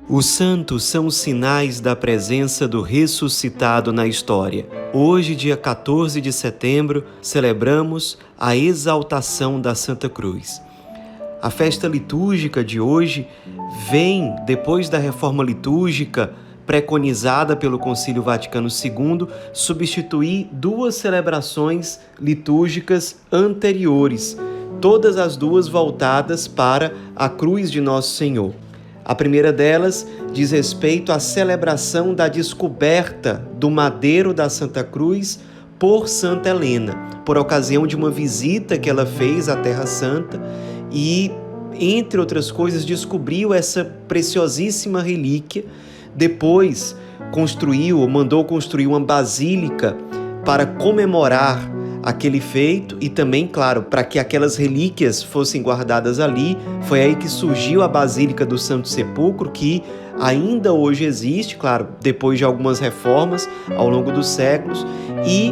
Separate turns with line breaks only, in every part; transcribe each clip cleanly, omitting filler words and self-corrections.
Os santos são sinais da presença do ressuscitado na história. Hoje, dia 14 de setembro, celebramos a exaltação da Santa Cruz. A festa litúrgica de hoje vem depois da reforma litúrgica preconizada pelo Concílio Vaticano II, substituir duas celebrações litúrgicas anteriores, todas as duas voltadas para a cruz de Nosso Senhor. A primeira delas diz respeito à celebração da descoberta do madeiro da Santa Cruz por Santa Helena, por ocasião de uma visita que ela fez à Terra Santa e, entre outras coisas, descobriu essa preciosíssima relíquia. Depois mandou construir uma basílica para comemorar aquele feito e também, claro, para que aquelas relíquias fossem guardadas ali. Foi aí que surgiu a Basílica do Santo Sepulcro, que ainda hoje existe, claro, depois de algumas reformas ao longo dos séculos, e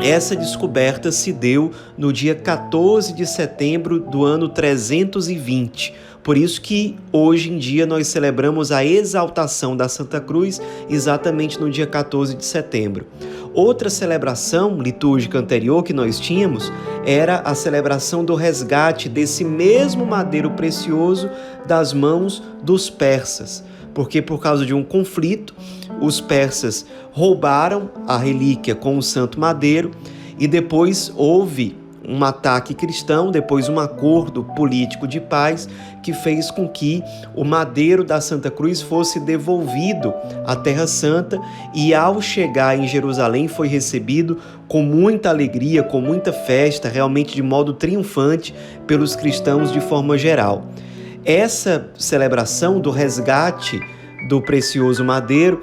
essa descoberta se deu no dia 14 de setembro do ano 320. Por isso que hoje em dia nós celebramos a exaltação da Santa Cruz exatamente no dia 14 de setembro. Outra celebração litúrgica anterior que nós tínhamos era a celebração do resgate desse mesmo madeiro precioso das mãos dos persas, porque por causa de um conflito, os persas roubaram a relíquia com o santo madeiro e depois houve um ataque cristão, depois um acordo político de paz que fez com que o madeiro da Santa Cruz fosse devolvido à Terra Santa e, ao chegar em Jerusalém, foi recebido com muita alegria, com muita festa, realmente de modo triunfante pelos cristãos de forma geral. Essa celebração do resgate do precioso madeiro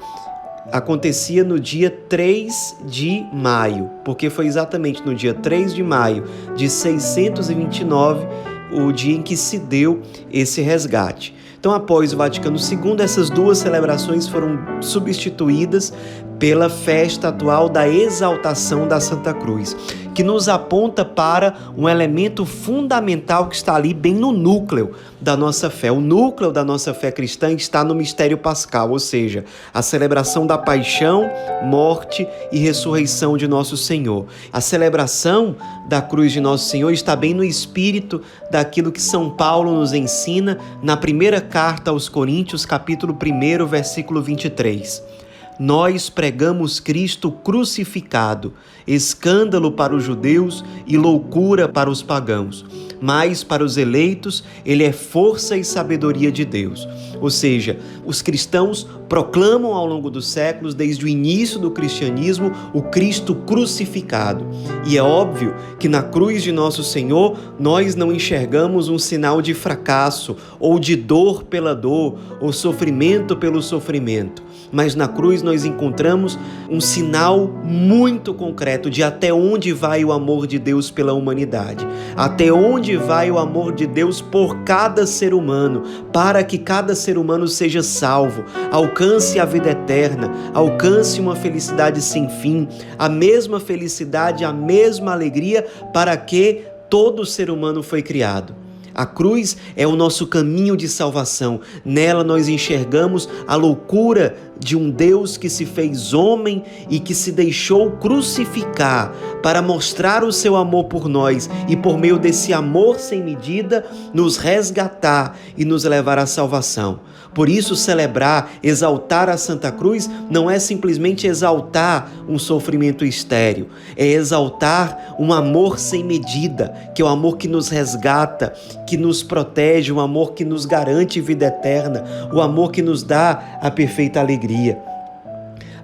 acontecia no dia 3 de maio, porque foi exatamente no dia 3 de maio de 629 o dia em que se deu esse resgate. Então, após o Vaticano II, essas duas celebrações foram substituídas pela festa atual da exaltação da Santa Cruz, que nos aponta para um elemento fundamental que está ali bem no núcleo da nossa fé. O núcleo da nossa fé cristã está no mistério pascal, ou seja, a celebração da paixão, morte e ressurreição de nosso Senhor. A celebração da cruz de nosso Senhor está bem no espírito daquilo que São Paulo nos ensina na primeira carta aos Coríntios, capítulo 1, versículo 23. Nós pregamos Cristo crucificado, escândalo para os judeus e loucura para os pagãos. Mas para os eleitos, ele é força e sabedoria de Deus. Ou seja, os cristãos proclamam ao longo dos séculos, desde o início do cristianismo, o Cristo crucificado. E é óbvio que na cruz de nosso Senhor, nós não enxergamos um sinal de fracasso, ou de dor pela dor, ou sofrimento pelo sofrimento. Mas na cruz nós encontramos um sinal muito concreto de até onde vai o amor de Deus pela humanidade, até onde vai o amor de Deus por cada ser humano, para que cada ser humano seja salvo, alcance a vida eterna, alcance uma felicidade sem fim, a mesma felicidade, a mesma alegria para que todo ser humano foi criado. A cruz é o nosso caminho de salvação. Nela nós enxergamos a loucura de um Deus que se fez homem e que se deixou crucificar para mostrar o seu amor por nós e, por meio desse amor sem medida, nos resgatar e nos levar à salvação. Por isso, celebrar, exaltar a Santa Cruz não é simplesmente exaltar um sofrimento estéril, é exaltar um amor sem medida, que é o amor que nos resgata, que nos protege, o amor que nos garante vida eterna, o amor que nos dá a perfeita alegria.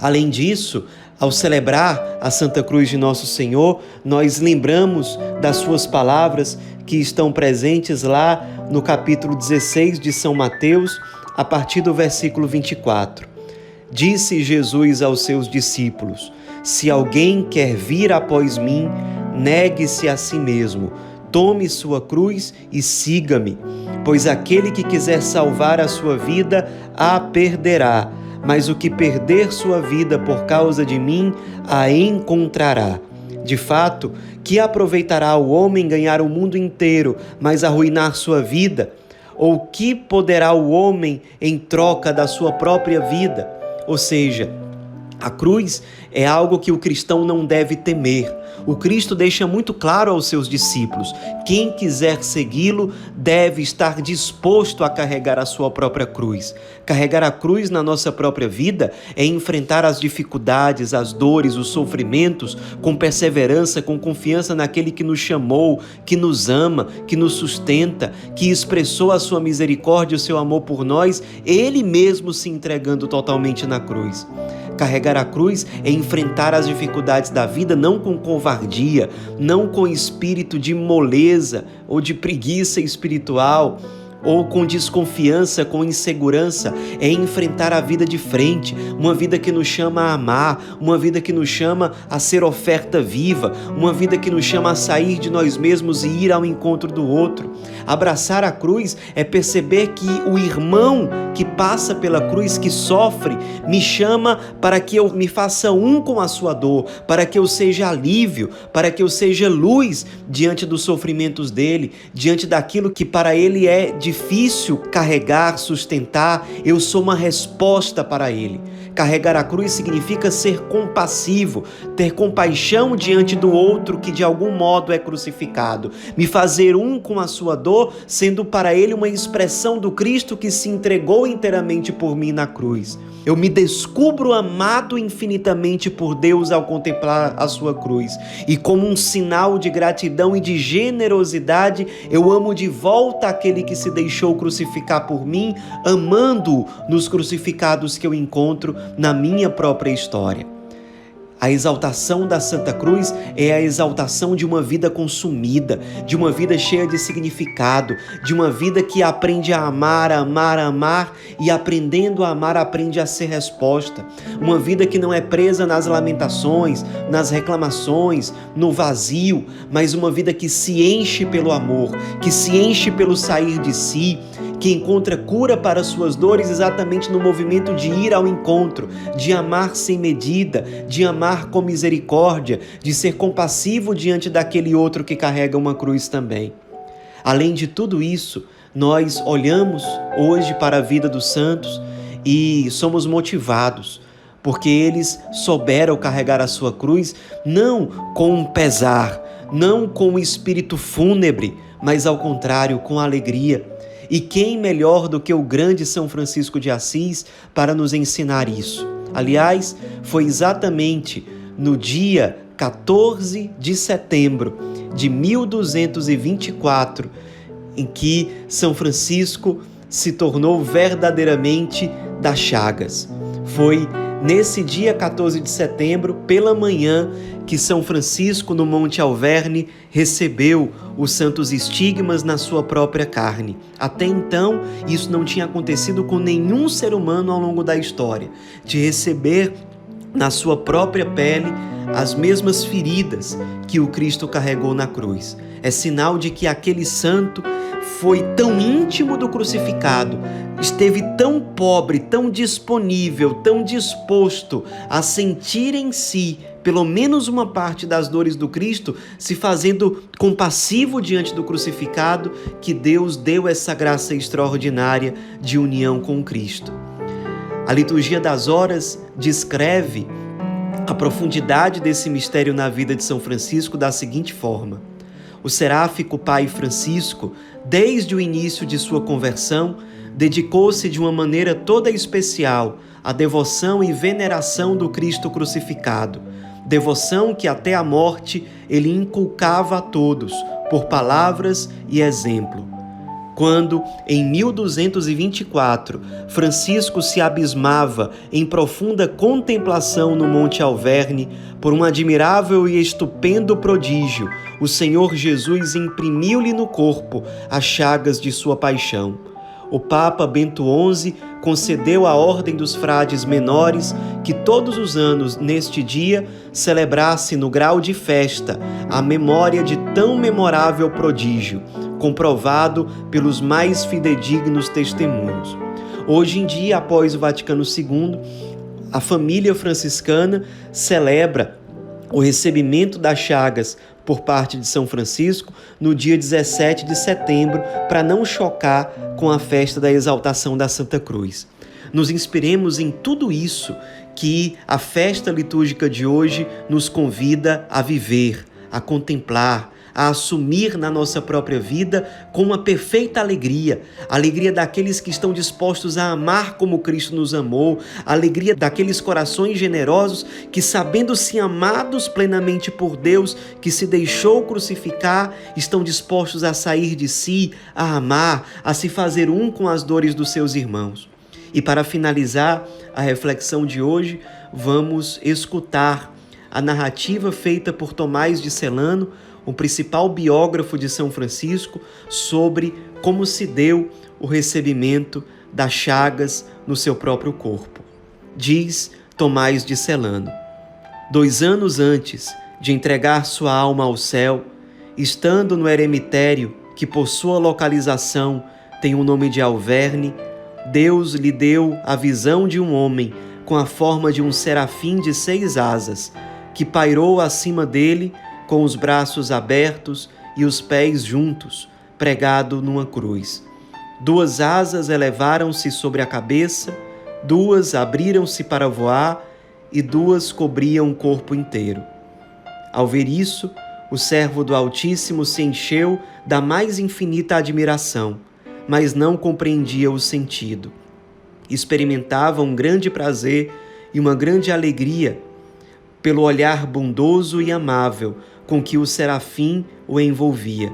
Além disso, ao celebrar a Santa Cruz de Nosso Senhor, nós lembramos das suas palavras que estão presentes lá no capítulo 16 de São Mateus, a partir do versículo 24. Disse Jesus aos seus discípulos: se alguém quer vir após mim, negue-se a si mesmo, tome sua cruz e siga-me. Pois aquele que quiser salvar a sua vida, a perderá, mas o que perder sua vida por causa de mim, a encontrará. De fato, que aproveitará o homem ganhar o mundo inteiro, mas arruinar sua vida? Ou que poderá o homem em troca da sua própria vida? Ou seja, a cruz é algo que o cristão não deve temer. O Cristo deixa muito claro aos seus discípulos: quem quiser segui-lo deve estar disposto a carregar a sua própria cruz. Carregar a cruz na nossa própria vida é enfrentar as dificuldades, as dores, os sofrimentos com perseverança, com confiança naquele que nos chamou, que nos ama, que nos sustenta, que expressou a sua misericórdia e o seu amor por nós, ele mesmo se entregando totalmente na cruz. Carregar a cruz é enfrentar as dificuldades da vida não com covardia, não com espírito de moleza ou de preguiça espiritual, ou com desconfiança, com insegurança. É enfrentar a vida de frente, uma vida que nos chama a amar, uma vida que nos chama a ser oferta viva, uma vida que nos chama a sair de nós mesmos e ir ao encontro do outro. Abraçar a cruz é perceber que o irmão que passa pela cruz, que sofre, me chama para que eu me faça um com a sua dor, para que eu seja alívio, para que eu seja luz diante dos sofrimentos dele, diante daquilo que para ele é difícil carregar, sustentar. Eu sou uma resposta para ele. Carregar a cruz significa ser compassivo, ter compaixão diante do outro que de algum modo é crucificado, me fazer um com a sua dor, sendo para ele uma expressão do Cristo que se entregou inteiramente por mim na cruz. Eu me descubro amado infinitamente por Deus ao contemplar a sua cruz, e como um sinal de gratidão e de generosidade, eu amo de volta aquele que se deixou crucificar por mim, amando-o nos crucificados que eu encontro na minha própria história. A exaltação da Santa Cruz é a exaltação de uma vida consumida, de uma vida cheia de significado, de uma vida que aprende a amar, amar, amar, e aprendendo a amar aprende a ser resposta. Uma vida que não é presa nas lamentações, nas reclamações, no vazio, mas uma vida que se enche pelo amor, que se enche pelo sair de si, que encontra cura para suas dores exatamente no movimento de ir ao encontro, de amar sem medida, de amar com misericórdia, de ser compassivo diante daquele outro que carrega uma cruz também. Além de tudo isso, nós olhamos hoje para a vida dos santos e somos motivados, porque eles souberam carregar a sua cruz não com um pesar, não com um espírito fúnebre, mas ao contrário, com alegria. E quem melhor do que o grande São Francisco de Assis para nos ensinar isso? Aliás, foi exatamente no dia 14 de setembro de 1224 em que São Francisco se tornou verdadeiramente das Chagas. Foi nesse dia 14 de setembro, pela manhã, que São Francisco, no Monte Alverne, recebeu os santos estigmas na sua própria carne. Até então, isso não tinha acontecido com nenhum ser humano ao longo da história, de receber na sua própria pele as mesmas feridas que o Cristo carregou na cruz. É sinal de que aquele santo foi tão íntimo do crucificado, esteve tão pobre, tão disponível, tão disposto a sentir em si pelo menos uma parte das dores do Cristo, se fazendo compassivo diante do crucificado, que Deus deu essa graça extraordinária de união com Cristo. A liturgia das horas descreve a profundidade desse mistério na vida de São Francisco da seguinte forma: o seráfico pai Francisco, desde o início de sua conversão, dedicou-se de uma maneira toda especial à devoção e veneração do Cristo crucificado, devoção que até a morte ele inculcava a todos, por palavras e exemplo. Quando, em 1224, Francisco se abismava em profunda contemplação no Monte Alverne, por um admirável e estupendo prodígio, o Senhor Jesus imprimiu-lhe no corpo as chagas de sua paixão. O Papa Bento XI concedeu à Ordem dos Frades Menores que todos os anos, neste dia, celebrasse no grau de festa a memória de tão memorável prodígio, comprovado pelos mais fidedignos testemunhos. Hoje em dia, após o Vaticano II, a família franciscana celebra o recebimento das chagas por parte de São Francisco no dia 17 de setembro, para não chocar com a festa da exaltação da Santa Cruz. Nos inspiremos em tudo isso que a festa litúrgica de hoje nos convida a viver, a contemplar, a assumir na nossa própria vida com uma perfeita alegria, a alegria daqueles que estão dispostos a amar como Cristo nos amou, a alegria daqueles corações generosos que, sabendo-se amados plenamente por Deus, que se deixou crucificar, estão dispostos a sair de si, a amar, a se fazer um com as dores dos seus irmãos. E para finalizar a reflexão de hoje, vamos escutar a narrativa feita por Tomás de Celano, o principal biógrafo de São Francisco, sobre como se deu o recebimento das chagas no seu próprio corpo. Diz Tomás de Celano: 2 anos antes de entregar sua alma ao céu, estando no eremitério, que por sua localização tem o nome de Alverne, Deus lhe deu a visão de um homem com a forma de um serafim de 6 asas, que pairou acima dele com os braços abertos e os pés juntos, pregado numa cruz. 2 asas elevaram-se sobre a cabeça, 2 abriram-se para voar e 2 cobriam o corpo inteiro. Ao ver isso, o servo do Altíssimo se encheu da mais infinita admiração, mas não compreendia o sentido. Experimentava um grande prazer e uma grande alegria pelo olhar bondoso e amável com que o serafim o envolvia.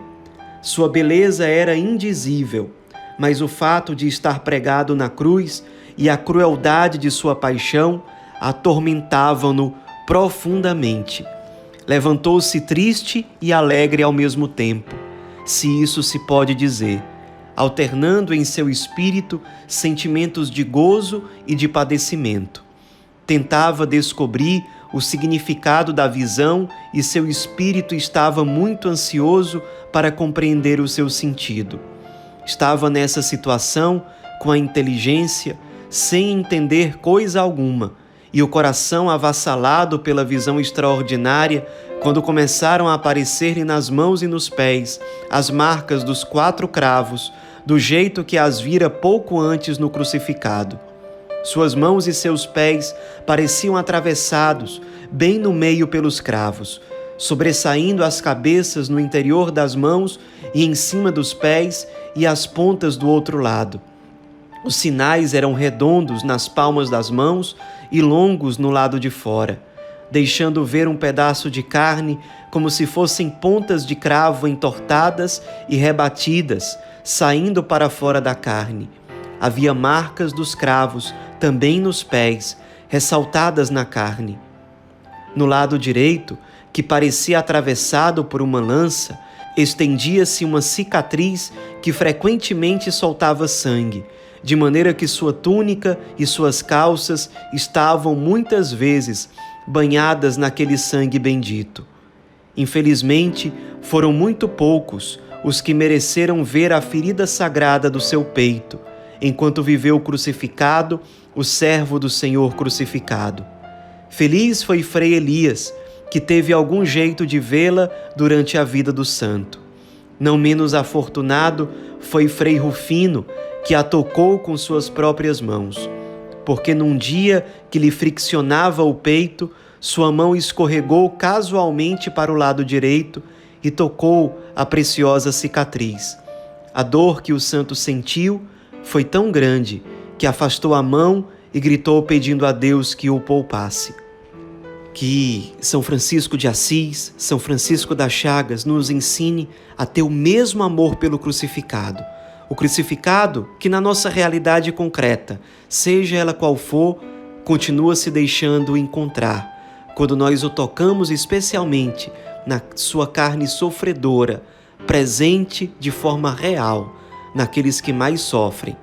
Sua beleza era indizível, mas o fato de estar pregado na cruz e a crueldade de sua paixão atormentavam-no profundamente. Levantou-se triste e alegre ao mesmo tempo, se isso se pode dizer, alternando em seu espírito sentimentos de gozo e de padecimento. Tentava descobrir o significado da visão e seu espírito estava muito ansioso para compreender o seu sentido. Estava nessa situação com a inteligência, sem entender coisa alguma, e o coração avassalado pela visão extraordinária, quando começaram a aparecer-lhe nas mãos e nos pés as marcas dos 4 cravos, do jeito que as vira pouco antes no crucificado. Suas mãos e seus pés pareciam atravessados, bem no meio pelos cravos, sobressaindo as cabeças no interior das mãos e em cima dos pés e as pontas do outro lado. Os sinais eram redondos nas palmas das mãos e longos no lado de fora, deixando ver um pedaço de carne como se fossem pontas de cravo entortadas e rebatidas, saindo para fora da carne. Havia marcas dos cravos também nos pés, ressaltadas na carne. No lado direito, que parecia atravessado por uma lança, estendia-se uma cicatriz que frequentemente soltava sangue, de maneira que sua túnica e suas calças estavam muitas vezes banhadas naquele sangue bendito. Infelizmente, foram muito poucos os que mereceram ver a ferida sagrada do seu peito, enquanto viveu crucificado o servo do Senhor crucificado. Feliz foi Frei Elias, que teve algum jeito de vê-la durante a vida do santo. Não menos afortunado foi Frei Rufino, que a tocou com suas próprias mãos, porque num dia que lhe friccionava o peito, sua mão escorregou casualmente para o lado direito e tocou a preciosa cicatriz. A dor que o santo sentiu foi tão grande que afastou a mão e gritou pedindo a Deus que o poupasse. Que São Francisco de Assis, São Francisco das Chagas nos ensine a ter o mesmo amor pelo crucificado. O crucificado que na nossa realidade concreta, seja ela qual for, continua se deixando encontrar. Quando nós o tocamos especialmente na sua carne sofredora, presente de forma real naqueles que mais sofrem,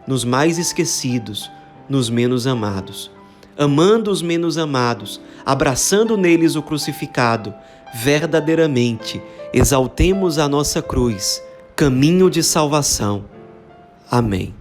nos mais esquecidos, nos menos amados. Amando os menos amados, abraçando neles o crucificado, verdadeiramente exaltemos a nossa cruz, caminho de salvação. Amém.